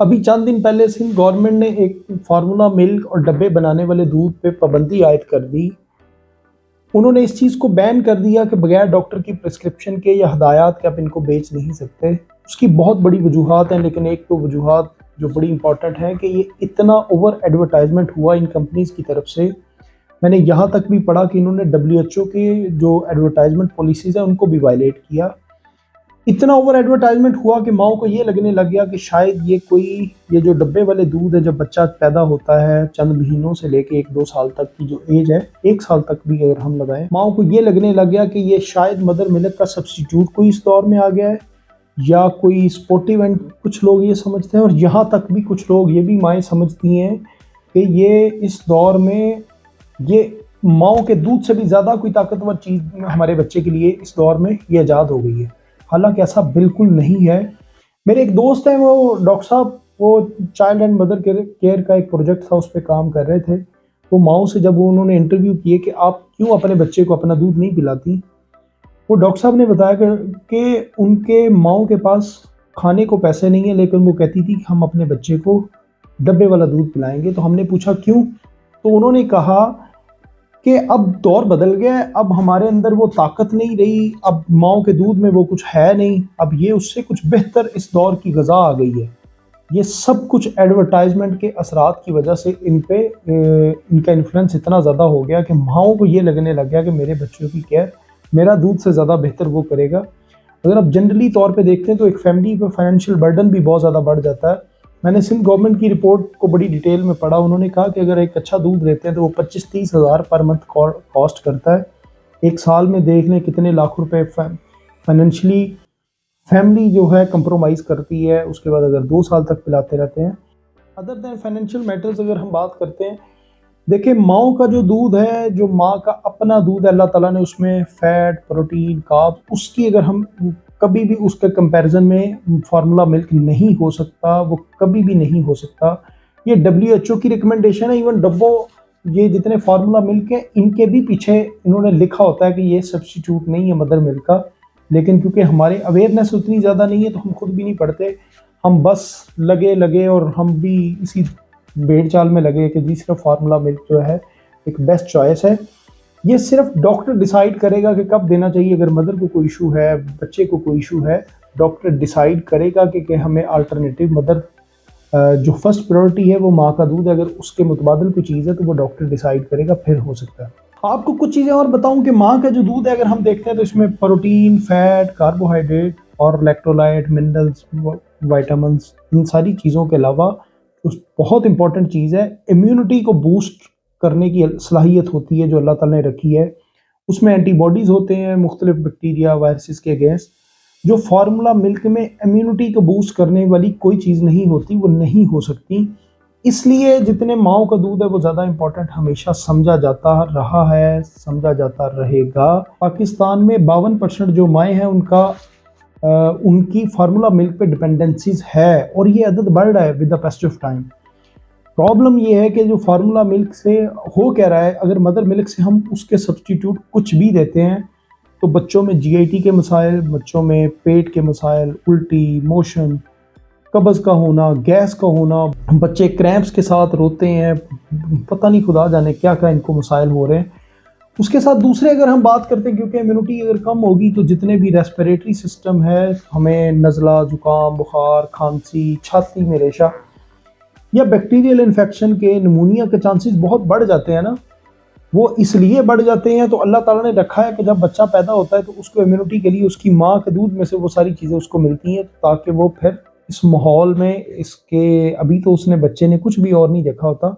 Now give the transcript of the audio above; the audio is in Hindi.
अभी चंद दिन पहले सिंध गवर्नमेंट ने एक फार्मूला मिल्क और डब्बे बनाने वाले दूध पे पाबंदी आयद कर दी। उन्होंने इस चीज़ को बैन कर दिया कि बगैर डॉक्टर की प्रिस्क्रिप्शन के या हदायत के आप इनको बेच नहीं सकते। उसकी बहुत बड़ी वजूहात हैं, लेकिन एक तो वजूहात जो बड़ी इंपॉर्टेंट है कि ये इतना ओवर एडवर्टाइजमेंट हुआ इन कंपनीज़ की तरफ से। मैंने यहाँ तक भी पढ़ा कि इन्होंने WHO के जो एडवर्टाइजमेंट पॉलिसीज़ है उनको भी वायलेट किया। इतना ओवर एडवर्टाइजमेंट हुआ कि माओ को ये लगने लग गया कि शायद ये जो डब्बे वाले दूध है, जब बच्चा पैदा होता है चंद महीनों से लेके 1-2 साल तक की जो एज है, 1 साल तक भी अगर हम लगाएं, माओ को ये लगने लग गया कि ये शायद मदर मिल्क का सब्स्टिट्यूट कोई इस दौर में आ गया है या कोई स्पोर्टिव एंड कुछ लोग ये समझते हैं, और यहाँ तक भी कुछ लोग ये भी माएँ समझती हैं कि ये इस दौर में ये माओ के दूध से भी ज़्यादा कोई ताकतवर चीज़ हमारे बच्चे के लिए इस दौर में ये ईजाद हो गई है। हालांकि ऐसा बिल्कुल नहीं है। मेरे एक दोस्त हैं, वो डॉक्टर साहब, वो चाइल्ड एंड मदर केयर का एक प्रोजेक्ट था, उस पर काम कर रहे थे। वो माओ से जब उन्होंने इंटरव्यू किए कि आप क्यों अपने बच्चे को अपना दूध नहीं पिलाती, वो डॉक्टर साहब ने बताया कि उनके माओ के पास खाने को पैसे नहीं है, लेकिन वो कहती थी कि हम अपने बच्चे को डब्बे वाला दूध पिलाएंगे। तो हमने पूछा क्यों, तो उन्होंने कहा कि अब दौर बदल गया है, अब हमारे अंदर वो ताकत नहीं रही, अब माओ के दूध में वो कुछ है नहीं, अब ये उससे कुछ बेहतर इस दौर की ग़िज़ा आ गई है। ये सब कुछ एडवर्टाइजमेंट के असरात की वजह से इनका इन्फ्लुएंस इतना ज़्यादा हो गया कि माओ को ये लगने लग गया कि मेरे बच्चों की केयर मेरा दूध से ज़्यादा बेहतर वो करेगा। अगर आप जनरली तौर पे देखते हैं तो एक फैमिली पर फाइनेंशियल बर्डन भी बहुत ज़्यादा बढ़ जाता है। मैंने सिंध गवर्नमेंट की रिपोर्ट को बड़ी डिटेल में पढ़ा। उन्होंने कहा कि अगर एक अच्छा दूध लेते हैं तो वो 25-30 हज़ार पर मंथ कॉस्ट करता है। एक साल में देख लें कितने लाख रुपए फाइनेंशियली फैमिली जो है कंप्रोमाइज़ करती है। उसके बाद अगर 2 साल तक पिलाते रहते हैं। अदर दैन फाइनेंशियल मैटर्स अगर हम बात करते हैं, देखिए माओ का जो दूध है, जो माँ का अपना दूध है, अल्लाह ताला ने उसमें फैट, प्रोटीन, कार्ब्स, उसकी अगर हम कभी भी उसके कंपैरिजन में फार्मूला मिल्क नहीं हो सकता, वो कभी भी नहीं हो सकता। ये WHO की रिकमेंडेशन है। इवन डब्बो ये जितने फार्मूला मिल्क है, इनके भी पीछे इन्होंने लिखा होता है कि ये सब्स्टिट्यूट नहीं है मदर मिल्क का, लेकिन क्योंकि हमारे अवेयरनेस उतनी ज़्यादा नहीं है तो हम खुद भी नहीं पढ़ते। हम बस लगे और हम भी इसी भेड़ चाल में लगे कि जी सिर्फ फार्मूला मिल्क जो है एक बेस्ट चॉइस है। ये सिर्फ डॉक्टर डिसाइड करेगा कि कब देना चाहिए। अगर मदर को कोई इशू है, बच्चे को कोई इशू है, डॉक्टर डिसाइड करेगा कि हमें अल्टरनेटिव मदर जो फर्स्ट प्रायोरिटी है वो माँ का दूध है, अगर उसके मुतबादिल कोई चीज़ है तो वो डॉक्टर डिसाइड करेगा, फिर हो सकता है। आपको कुछ चीज़ें और बताऊं कि माँ का जो दूध है अगर हम देखते हैं तो इसमें प्रोटीन, फैट, कार्बोहाइड्रेट और इलेक्ट्रोलाइट, मिनरल्स, विटामिन्स, इन सारी चीज़ों के अलावा उस बहुत इंपॉर्टेंट चीज़ है, इम्यूनिटी को बूस्ट करने की सलाहियत होती है जो अल्लाह ताला ने रखी है। उसमें एंटीबॉडीज़ होते हैं मुख्तलिफ बैक्टीरिया, वायरसेस के अगेंस्ट। जो फार्मूला मिल्क में इम्यूनिटी को बूस्ट करने वाली कोई चीज़ नहीं होती, वो नहीं हो सकती। इसलिए जितने माओ का दूध है वो ज़्यादा इंपॉर्टेंट हमेशा समझा जाता रहा है, समझा जाता रहेगा। पाकिस्तान में 52% जो माएँ हैं उनकी फार्मूला मिल्क पे डिपेंडेंसीज है, और ये अदद बढ़ रहा है with the passage of time. Problem ये है कि जो फार्मूला मिल्क से हो क्या रहा है, अगर मदर मिल्क से हम उसके सब्स्टिट्यूट कुछ भी देते हैं तो बच्चों में GIT के मसाइल, बच्चों में पेट के मसाइल, उल्टी, मोशन, कब्ज़ का होना, गैस का होना, बच्चे क्रैम्प्स के साथ रोते हैं, पता नहीं खुदा जाने क्या क्या इनको मसाइल हो रहे हैं। उसके साथ दूसरे अगर हम बात करते हैं, क्योंकि इम्यूनिटी अगर कम होगी तो जितने भी रेस्पिरेटरी सिस्टम है, हमें नज़ला, ज़ुकाम, बुखार, खांसी, छाती में रेशा या बैक्टीरियल इन्फेक्शन के, निमोनिया के चांसेस बहुत बढ़ जाते हैं ना। वो इसलिए बढ़ जाते हैं तो अल्लाह ताला ने रखा है कि जब बच्चा पैदा होता है तो उसको इम्यूनिटी के लिए उसकी माँ के दूध में से वो सारी चीज़ें उसको मिलती हैं, ताकि वो फिर इस माहौल में, इसके अभी तो उसने बच्चे ने कुछ भी और नहीं देखा होता,